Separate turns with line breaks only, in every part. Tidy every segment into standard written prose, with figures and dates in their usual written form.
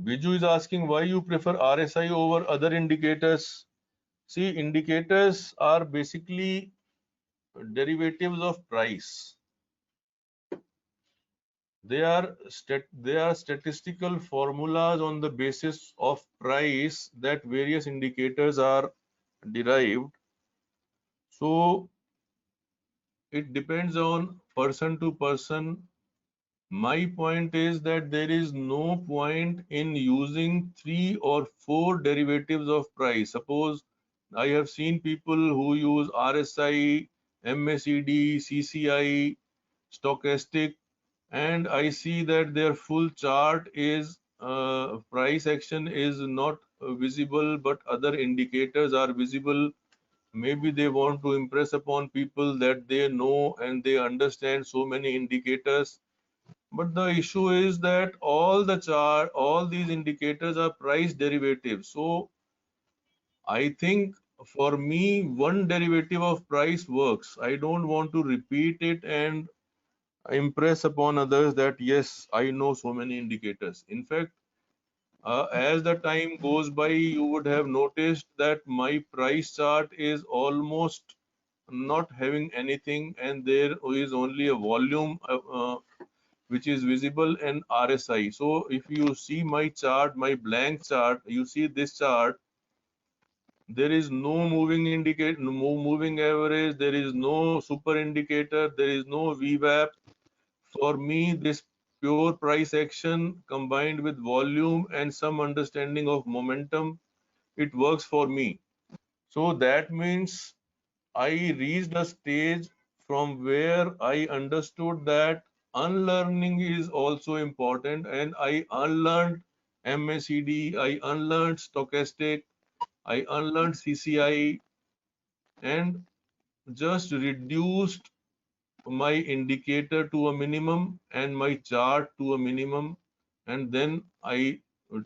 Biju is asking why you prefer RSI over other indicators. See, indicators are basically derivatives of price. They are statistical formulas on the basis of price that various indicators are derived. So it depends on person to person. My point is that there is no point in using 3 or 4 derivatives of price. Suppose I have seen people who use RSI, MACD, CCI, stochastic, and I see that their full chart is price action is not visible, but other indicators are visible. Maybe they want to impress upon people that they know and they understand so many indicators. But the issue is that all these indicators are price derivatives. So I think for me, one derivative of price works. I don't want to repeat it and impress upon others that yes, I know so many indicators. In fact, as the time goes by, you would have noticed that my price chart is almost not having anything, and there is only a volume which is visible and RSI. So if you see my chart, my blank chart, you see this chart, there is no moving indicator, no moving average, there is no super indicator, there is no VWAP. For me, this pure price action combined with volume and some understanding of momentum, it works for me. So that means I reached a stage from where I understood that unlearning is also important, and I unlearned MACD, I unlearned stochastic, I unlearned CCI, and just reduced my indicator to a minimum and my chart to a minimum, and then I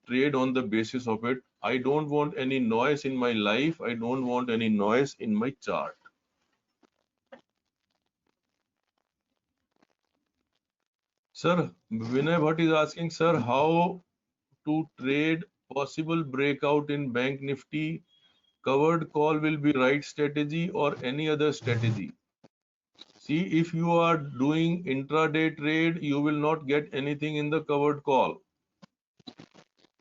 trade on the basis of it. I don't want any noise in my life. I don't want any noise in my chart. Sir, Vinay Bhatt is asking, sir, how to trade possible breakout in Bank Nifty? Covered call will be right strategy or any other strategy? See, if you are doing intraday trade, you will not get anything in the covered call.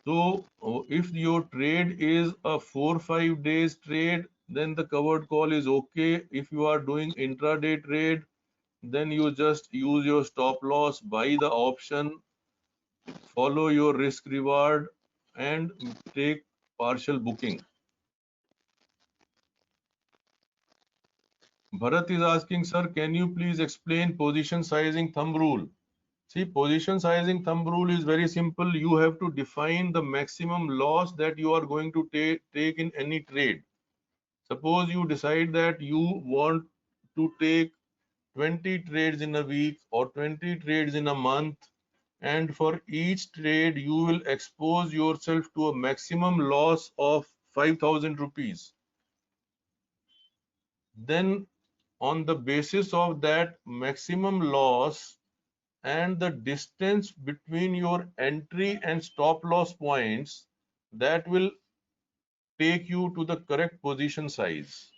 So if your trade is a 4-5 days trade, then the covered call is okay. If you are doing intraday trade, then you just use your stop loss, buy the option, follow your risk reward, and take partial booking. Bharat is asking, sir, can you please explain position sizing thumb rule? See, position sizing thumb rule is very simple. You have to define the maximum loss that you are going to take in any trade. Suppose you decide that you want to take 20 trades in a week or 20 trades in a month, and for each trade you will expose yourself to a maximum loss of 5,000 rupees. Then on the basis of that maximum loss and the distance between your entry and stop loss points, that will take you to the correct position size,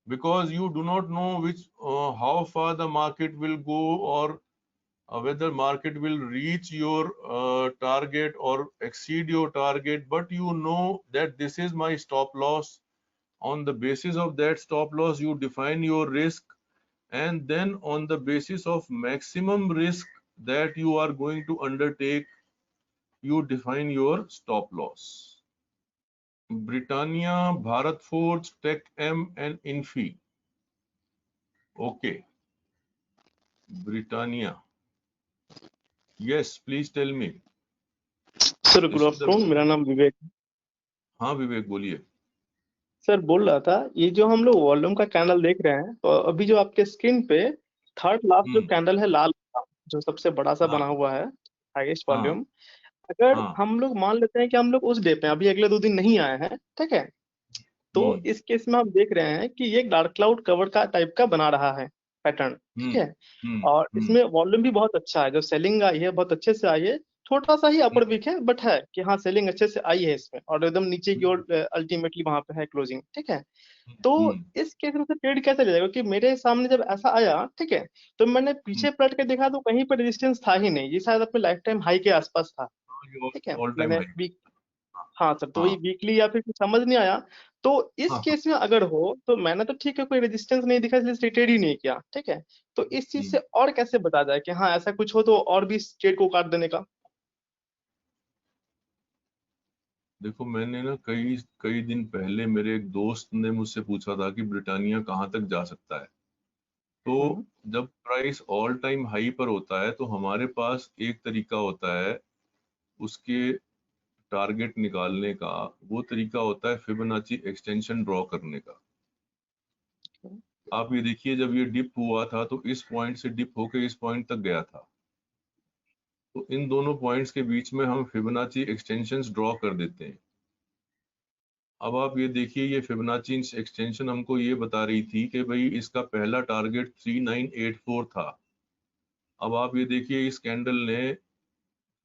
because you do not know how far the market will go, or whether market will reach your target or exceed your target, but you know that this is my stop loss. On the basis of that stop loss, you define your risk, and then on the basis of maximum risk that you are going to undertake, you define your stop loss. Britannia, Bharat Forge, Tech M, and Infi. Okay, Britannia. Yes, please tell me.
Sir good afternoon, मेरा नाम विवेक।
हाँ विवेक बोलिए।
Sir बोल रहा था, ये जो हम लोग वॉल्यूम का कैंडल देख रहे हैं, तो अभी जो आपके स्क्रीन पे थर्ड लास्ट जो कैंडल है लाल का, जो सबसे बड़ा सा बना हुआ है, हाईएस्ट वॉल्यूम, अगर हम लोग मान लेते हैं कि हम लोग उस डे पे अभी अगले 2 दिन नहीं आए हैं, ठीक है, तो इस केस में हम देख रहे हैं कि ये डार्क क्लाउड कवर का टाइप का बना रहा है पैटर्न, ठीक है, और इसमें वॉल्यूम भी बहुत अच्छा है, जो सेलिंग आई है बहुत अच्छे से आई है, छोटा सा ही अपर वीक है, बट है कि हाँ सेलिंग अच्छे से आई है इसमें, और एकदम नीचे की ओर अल्टीमेटली वहां पे है क्लोजिंग, ठीक है। तो इस केस में से ट्रेड कैसे ले जाएगा, कि मेरे सामने जब ऐसा आया, ठीक है, तो मैंने पीछे पलट के देखा तो कहीं पर रेजिस्टेंस था ही नहीं, ये शायद अपने लाइफ टाइम हाई के आसपास था, ठीक है।
ऑल टाइम
मैंने
हाई।
वीक, हाँ सर, तो वही
हाँ
वीकली या फिर कुछ समझ नहीं आया। तो इस
हाँ
केस में अगर हो तो मैंने तो ठीक है कोई रेजिस्टेंस नहीं दिखा इसलिए ट्रेड ही नहीं किया, ठीक है। तो इस चीज से और कैसे बता जाए कि हाँ ऐसा कुछ हो तो और भी इस ट्रेड को काट देने का।
देखो, मैंने ना कई कई दिन पहले मेरे एक दोस्त ने मुझसे पूछा था कि ब्रिटानिया कहाँ तक जा सकता है। तो
हम्म।
जब प्राइस ऑल टाइम हाई पर होता है तो हमारे पास एक तरीका होता है उसके टारगेट निकालने का। वो तरीका होता है फिबोनाची एक्सटेंशन ड्रॉ करने का। आप ये देखिए, जब ये डिप हुआ था तो इस पॉइंट से डिप होकर इस पॉइंट तक गया था। तो इन दोनों पॉइंट्स के बीच में हम फिबोनाची एक्सटेंशंस ड्रॉ कर देते हैं। अब आप ये देखिए, ये फिबोनाची एक्सटेंशन हमको ये बता रही थी कि भाई इसका पहला टारगेट 3984 था। अब आप ये देखिए, इस कैंडल ने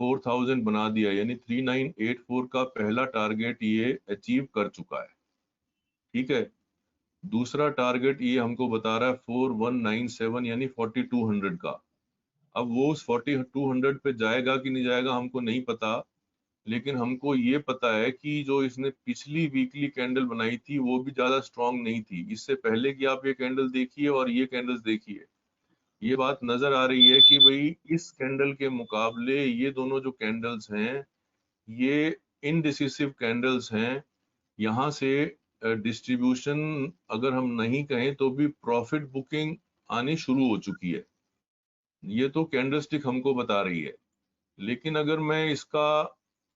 4000 बना दिया, यानी 3984 का पहला टारगेट ये अचीव कर चुका है। ठीक है। दूसरा टारगेट ये हमको बता रहा है 4197 यानी 4200 का। अब वो उस 4200 पे जाएगा कि नहीं जाएगा हमको नहीं पता, लेकिन हमको ये पता है कि जो इसने पिछली वीकली कैंडल बनाई थी वो भी ज्यादा स्ट्रांग नहीं थी। इससे पहले कि आप ये कैंडल देखिए और ये कैंडल्स देखिए, ये बात नजर आ रही है कि भाई इस कैंडल के मुकाबले ये दोनों जो कैंडल्स हैं ये इनडिसिसिव कैंडल्स हैं। यहाँ से डिस्ट्रीब्यूशन अगर हम नहीं कहें तो भी प्रॉफिट बुकिंग आनी शुरू हो चुकी है। ये तो कैंडलस्टिक हमको बता रही है। लेकिन अगर मैं इसका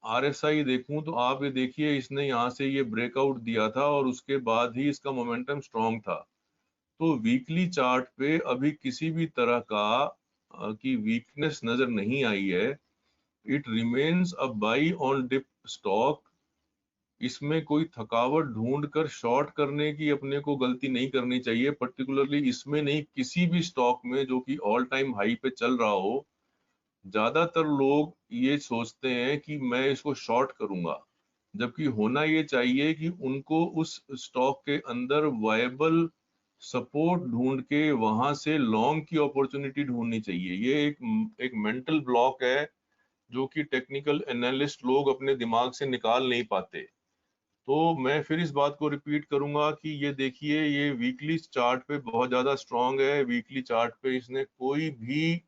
आरएसआई देखूं तो आप ये देखिए, इसने यहाँ से ये ब्रेकआउट दिया था और उसके बाद ही इसका मोमेंटम स्ट्रांग था। तो वीकली चार्ट पे अभी किसी भी तरह का की वीकनेस नजर नहीं आई है। It remains a buy on dip stock. इसमें कोई थकावट ढूंढ कर शॉर्ट करने की अपने को गलती नहीं करनी चाहिए, पर्टिकुलरली इसमें नहीं, किसी भी स्टॉक में जो कि ऑल टाइम हाई पे चल रहा हो। ज्यादातर लोग ये सोचते हैं कि मैं इसको शॉर्ट करूंगा, जबकि होना ये चाहिए कि उनको उस स्टॉक के अंदर वायबल सपोर्ट ढूंढ के वहां से लॉन्ग की अपॉर्चुनिटी ढूंढनी चाहिए। ये एक मेंटल ब्लॉक है जो कि टेक्निकल एनालिस्ट लोग अपने दिमाग से निकाल नहीं पाते। तो मैं फिर इस बात को रिपीट करूंगा कि ये देखिए, ये वीकली चार्ट पे बहुत ज्यादा स्ट्रांग है। वीकली चार्ट पे इसने कोई भी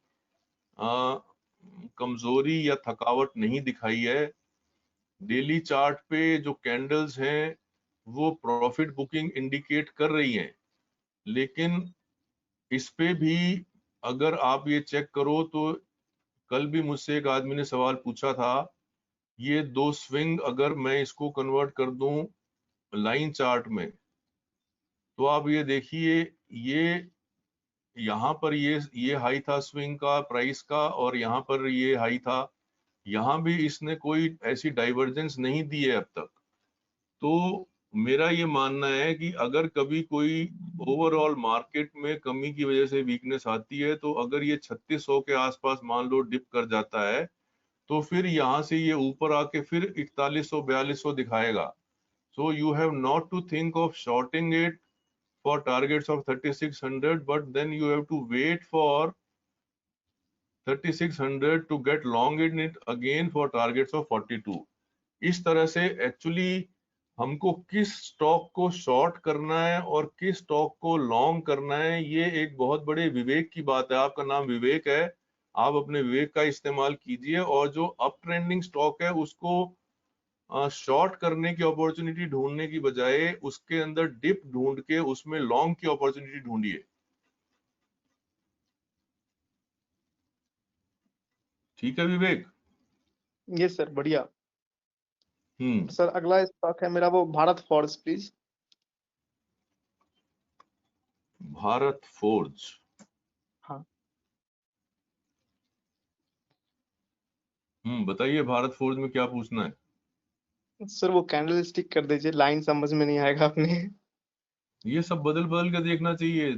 आ, कमजोरी या थकावट नहीं दिखाई है। डेली चार्ट पे जो कैंडल्स हैं वो प्रॉफिट बुकिंग इंडिकेट कर रही हैं, लेकिन इस पे भी अगर आप ये चेक करो तो कल भी मुझसे एक आदमी ने सवाल पूछा था, ये दो स्विंग अगर मैं इसको कन्वर्ट कर दूं लाइन चार्ट में, तो आप ये देखिए, ये यहाँ पर ये हाई था स्विंग का प्राइस का और यहाँ पर ये हाई था। यहाँ भी इसने कोई ऐसी डाइवर्जेंस नहीं दी है अब तक। तो मेरा ये मानना है कि अगर कभी कोई ओवरऑल मार्केट में कमी की वजह से वीकनेस आती है, तो अगर ये 3600 के आसपास मान लो डिप कर जाता है, तो फिर यहाँ से ये ऊपर आके फिर 4100 4200 दिखाएगा। So you have not to think of shorting it for targets of 3600, but then you have to wait for 3600 to get long in it again for targets of 42। इस तरह से एक्चुअली हमको किस स्टॉक को शॉर्ट करना है और किस स्टॉक को लॉन्ग करना है, ये एक बहुत बड़े विवेक की बात है। आपका नाम विवेक है, आप अपने विवेक का इस्तेमाल कीजिए और जो अप ट्रेंडिंग स्टॉक है उसको शॉर्ट करने की अपॉर्चुनिटी ढूंढने की बजाय उसके अंदर डिप ढूंढ के उसमें लॉन्ग की अपॉर्चुनिटी ढूंढिए। ठीक है विवेक।
ये सर बढ़िया।
हम्म।
सर अगला स्टॉक है मेरा वो Bharat forge, please.
Bharat forge.
हाँ
बताइए, भारत फोर्ज में क्या पूछना है।
सर, वो कैंडल स्टिक कर दीजिए, लाइन समझ में नहीं आएगा अपने।
ये सब बदल बदल के देखना चाहिए,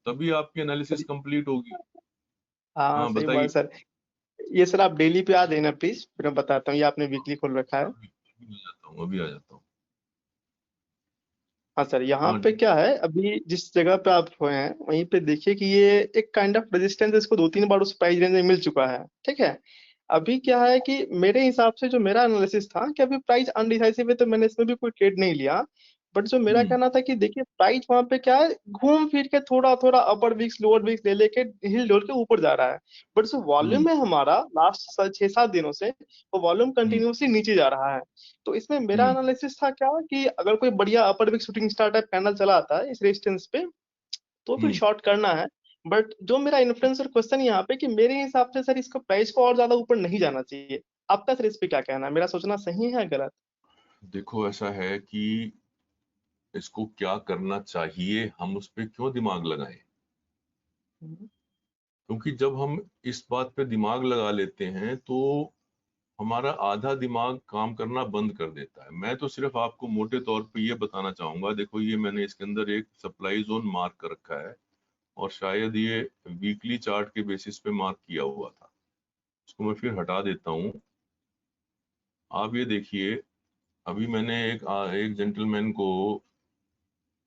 तभी आपकी एनालिसिस कंप्लीट होगी।
हाँ
हाँ
सही बात
बताइए।
है सर। ये सर आप डेली पे आ देना प्लीज, फिर मैं बताता हूँ। ये आपने वीकली खोल रखा है।
अभी आ जाता हूँ, अभी आ जाता हूँ।
हाँ सर, यहाँ
हाँ
पे क्या है, अभी जिस जगह पे आप हुए हैं वहीं पे देखिए कि ये एक काइंड ऑफ रेजिस्टेंस इसको 2-3 बार उस प्राइस रेंज में मिल चुका है। ठीक है, अभी क्या है कि मेरे हिसाब से जो मेरा एनालिसिस था कि अभी प्राइस अनडिसाइसिव है, तो मैंने इसमें भी कोई ट्रेड नहीं लिया। बट जो मेरा
हम्म
कहना था कि देखिए प्राइस वहां पे क्या है, घूम फिर के थोड़ा थोड़ा अपर विक्स लोअर विक्स ले लेके हिल डोल के ऊपर जा रहा है। बट जो
हम्म
वॉल्यूम है हमारा लास्ट 6-7 दिनों से, वो वॉल्यूम
हम्म
कंटिन्यूसली नीचे जा रहा है। तो इसमें मेरा
हम्म
एनालिसिस था क्या कि अगर कोई बढ़िया upper wick shooting star type candle चला आता है इस रेजिस्टेंस पे, तो फिर
हम्म।
शॉर्ट करना है। बट जो मेरा इन्फ्लुएंसर क्वेश्चन यहाँ पे कि मेरे हिसाब से सर इसका प्राइस को और ज्यादा ऊपर नहीं जाना चाहिए। आपका सर इस पे क्या कहना है, मेरा सोचना सही है या गलत?
देखो ऐसा है कि इसको क्या करना चाहिए, हम उस पे क्यों दिमाग लगाएं?
हम्म,
क्योंकि जब हम इस बात पे दिमाग लगा लेते हैं तो हमारा आधा दिमाग काम करना बंद कर देता है। मैं तो सिर्फ आपको मोटे तौर पे ये बताना चाहूंगा, देखो ये मैंने इसके अंदर एक सप्लाई जोन मार्क कर रखा है, और शायद ये वीकली चार्ट के बेसिस पे मार्क किया हुआ था। इसको मैं फिर हटा देता हूँ। आप ये देखिए, अभी मैंने एक जेंटलमैन को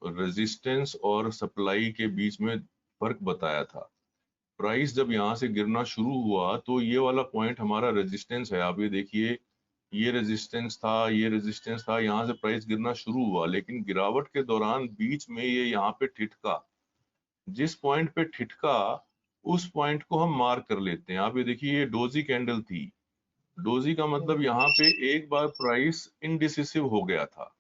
रेजिस्टेंस और सप्लाई के बीच में फर्क बताया था। प्राइस जब यहाँ से गिरना शुरू हुआ तो ये वाला पॉइंट हमारा रेजिस्टेंस है। आप ये देखिए, ये रेजिस्टेंस था, ये रेजिस्टेंस था, यहाँ से प्राइस गिरना शुरू हुआ, लेकिन गिरावट के दौरान बीच में ये यहाँ पे ठिठका। जिस पॉइंट पे ठिठका, उस पॉइंट को हम मार्क कर लेते हैं। आप ये देखिए, ये डोजी कैंडल थी। डोजी का मतलब यहाँ पे एक बार प्राइस इनडिसिसिव हो गया था,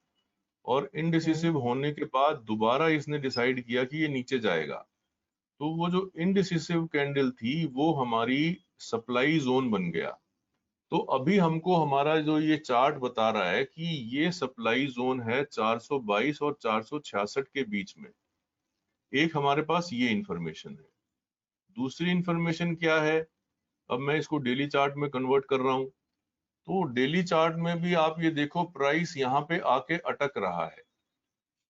और
हम्म,
इनडिसिसिव होने के बाद दोबारा इसने डिसाइड किया कि ये नीचे जाएगा। तो वो जो इनडिसिसिव कैंडल थी वो हमारी सप्लाई जोन बन गया। तो अभी हमको हमारा जो ये चार्ट बता रहा है कि ये सप्लाई जोन है 422 और 466 के बीच में। एक हमारे पास ये इंफॉर्मेशन है। दूसरी इंफॉर्मेशन क्या है, अब मैं इसको डेली चार्ट में कन्वर्ट कर रहा हूं। तो डेली चार्ट में भी आप ये देखो, प्राइस यहाँ पे आके अटक रहा है।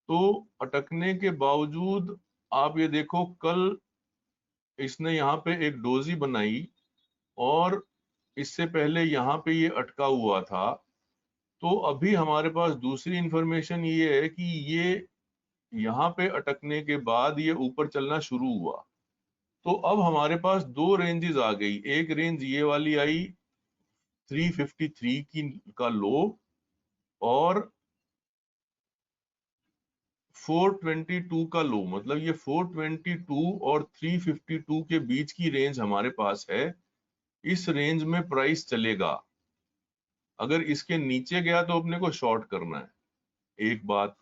तो अटकने के बावजूद आप ये देखो, कल इसने यहाँ पे एक डोजी बनाई, और इससे पहले यहाँ पे ये अटका हुआ था। तो अभी हमारे पास दूसरी इंफॉर्मेशन ये है कि ये यहाँ पे अटकने के बाद ये ऊपर चलना शुरू हुआ। तो अब हमारे पास दो रेंजेस आ गई। एक रेंज ये वाली आई 353 की का लो, और 422 का लो। मतलब ये 422 और 352 के बीच की रेंज हमारे पास है। इस रेंज में प्राइस चलेगा। अगर इसके नीचे गया तो अपने को शॉर्ट करना है, एक बात।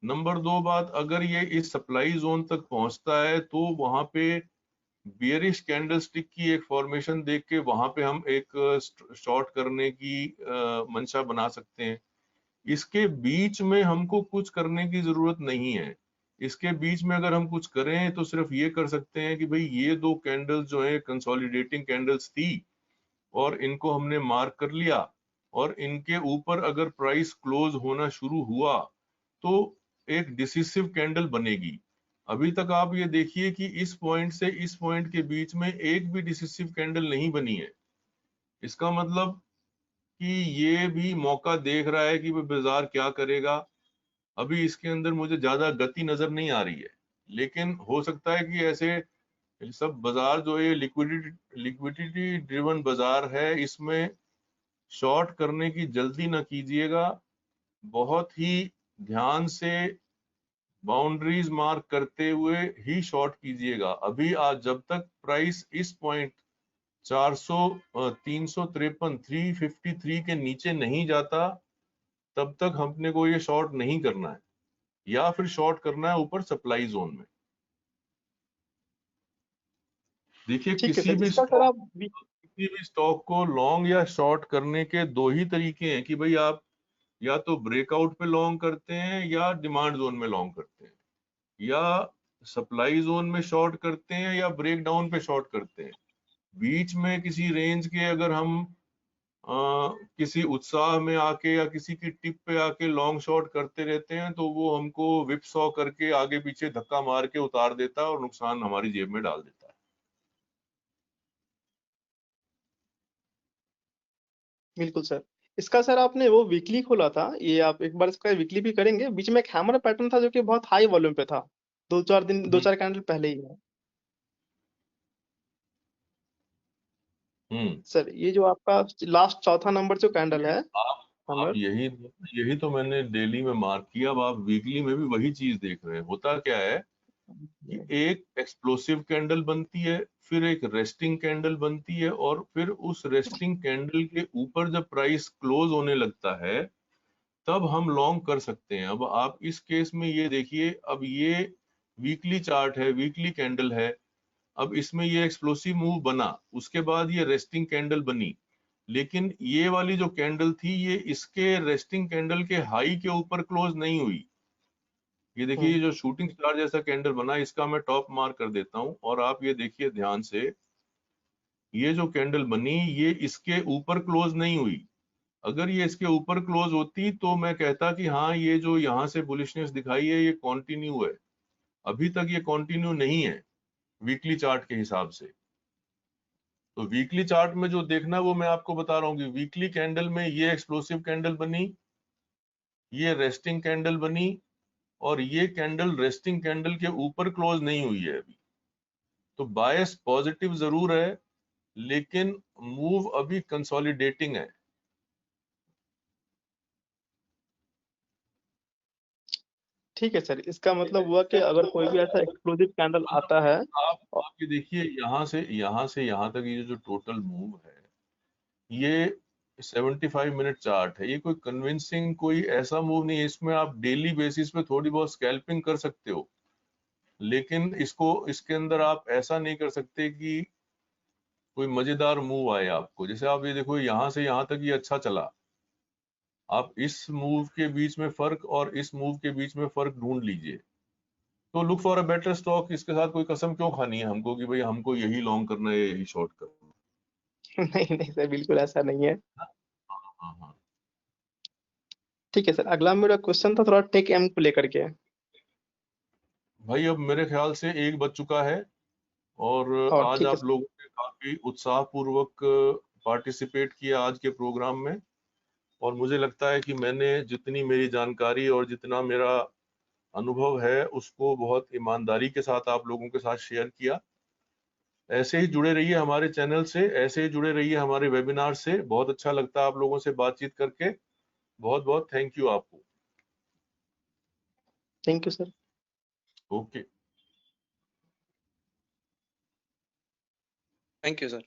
नंबर दो बात, अगर ये इस सप्लाई जोन तक पहुंचता है तो वहां पे बियरिश कैंडलस्टिक की एक फॉर्मेशन देख के वहां पे हम एक शॉर्ट करने की मंशा बना सकते हैं। इसके बीच में हमको कुछ करने की जरूरत नहीं है। इसके बीच में अगर हम कुछ करें तो सिर्फ ये कर सकते हैं कि भाई ये दो कैंडल्स जो है कंसोलिडेटिंग कैंडल्स थी, और इनको हमने मार्क कर लिया, और इनके ऊपर अगर प्राइस क्लोज होना शुरू हुआ तो एक डिसिसिव कैंडल बनेगी। अभी तक आप ये देखिए कि इस पॉइंट से इस पॉइंट के बीच में एक भी डिसिसिव कैंडल नहीं बनी है। इसका मतलब कि ये भी मौका देख रहा है कि वो बाजार क्या करेगा। अभी इसके अंदर मुझे ज्यादा गति नजर नहीं आ रही है, लेकिन हो सकता है कि ऐसे सब बाजार जो है लिक्विडिटी लिक्विडिटी ड्रिवन बाजार है, इसमें शॉर्ट करने की जल्दी ना कीजिएगा। बहुत ही ध्यान से बाउंड्रीज मार्क करते हुए ही शॉर्ट कीजिएगा। अभी आज जब तक प्राइस इस पॉइंट 353 353 के नीचे नहीं जाता, तब तक हमने को ये शॉर्ट नहीं करना है, या फिर शॉर्ट करना है ऊपर सप्लाई जोन में। देखिए,
ठीक है सर, इसका सर आप
किसी भी स्टॉक को लॉन्ग या शॉर्ट करने के दो ही तरीके हैं कि भाई आप या तो ब्रेकआउट पे लॉन्ग करते हैं, या डिमांड जोन में लॉन्ग करते हैं, या सप्लाई जोन में शॉर्ट करते हैं, या ब्रेक डाउन पे शॉर्ट करते हैं। बीच में किसी रेंज के अगर हम किसी उत्साह में आके या किसी की टिप पे आके लॉन्ग शॉर्ट करते रहते हैं तो वो हमको विप सॉ करके आगे पीछे धक्का मार के उतार देता है और नुकसान हमारी जेब में डाल देता है।
बिल्कुल सर। इसका सर आपने वो वीकली खोला था, ये आप एक बार इसका वीकली भी करेंगे। बीच में एक हैमर पैटर्न था जो कि बहुत हाई वॉल्यूम पे था, दो चार कैंडल पहले ही है
हम्म।
सर। ये जो आपका लास्ट चौथा नंबर जो कैंडल है
आप
हैमर।
यही यही तो मैंने डेली में मार्क किया। अब आप वीकली में भी वही चीज देख रहे हैं। होता क्या है कि एक एक्सप्लोसिव कैंडल बनती है, फिर एक रेस्टिंग कैंडल बनती है, और फिर उस रेस्टिंग कैंडल के ऊपर जब प्राइस क्लोज होने लगता है तब हम लॉन्ग कर सकते हैं। अब आप इस केस में ये देखिए, अब ये वीकली चार्ट है, वीकली कैंडल है। अब इसमें ये एक्सप्लोसिव मूव बना, उसके बाद ये रेस्टिंग कैंडल बनी, लेकिन ये वाली जो कैंडल थी ये इसके रेस्टिंग कैंडल के हाई के ऊपर क्लोज नहीं हुई। ये देखिए, ये जो शूटिंग स्टार जैसा कैंडल बना, इसका मैं टॉप मार्क कर देता हूं, और आप ये देखिए ध्यान से, ये जो कैंडल बनी ये इसके ऊपर क्लोज नहीं हुई। अगर ये इसके ऊपर क्लोज होती तो मैं कहता कि हाँ, ये जो यहाँ से बुलिशनेस दिखाई है ये कॉन्टिन्यू है। अभी तक ये कॉन्टिन्यू नहीं है वीकली चार्ट के हिसाब से। तो वीकली चार्ट में जो देखना वो मैं आपको बता रहा हूँ कि वीकली कैंडल में ये एक्सप्लोसिव कैंडल बनी, ये रेस्टिंग कैंडल बनी, और ये कैंडल रेस्टिंग कैंडल के ऊपर क्लोज नहीं हुई है अभी। तो बायस पॉजिटिव जरूर है, लेकिन मूव अभी कंसोलिडेटिंग है।
ठीक है सर, इसका मतलब हुआ कि अगर कोई भी ऐसा एक्सप्लोसिव कैंडल आता है
आप
और
आप ये देखिए, यहाँ से यहाँ तक ये जो टोटल मूव है ये 75 मिनट चार्ट है। ये कोई कन्विंसिंग कोई ऐसा मूव नहीं है। इसमें आप डेली बेसिस पे थोड़ी बहुत स्कैल्पिंग कर सकते हो, लेकिन इसके अंदर आप ऐसा नहीं कर सकते कि कोई मजेदार मूव आए आपको। जैसे आप ये देखो, यहाँ से यहाँ तक ये अच्छा चला, आप इस मूव के बीच में फर्क और इस मूव के बीच में फर्क ढूंढ लीजिए। तो look for a better stock. इसके साथ कोई कसम क्यों खानी है हमको कि भाई हमको यही लॉन्ग करना है, यही शॉर्ट करना
नहीं नहीं सर, बिल्कुल ऐसा नहीं है।
है। हाँ हाँ हाँ।
ठीक है सर, अगला मेरा क्वेश्चन था थोड़ा टेक एम को लेकर के।
भाई अब मेरे ख्याल से 1 बज चुका है, और
और
आज
ठीक है
आप
सर।
लोगों ने काफी उत्साह पूर्वक पार्टिसिपेट किया आज के प्रोग्राम में। और मुझे लगता है कि मैंने जितनी मेरी जानकारी और जितना मेरा अनुभव है उसको बहुत ईमानदारी के साथ आप लोगों के साथ शेयर किया। ऐसे ही जुड़े रहिए हमारे चैनल से, ऐसे ही जुड़े रहिए हमारे वेबिनार से। बहुत अच्छा लगता है आप लोगों से बातचीत करके। बहुत बहुत थैंक यू आपको।
Thank you sir.
Okay.
Thank you sir.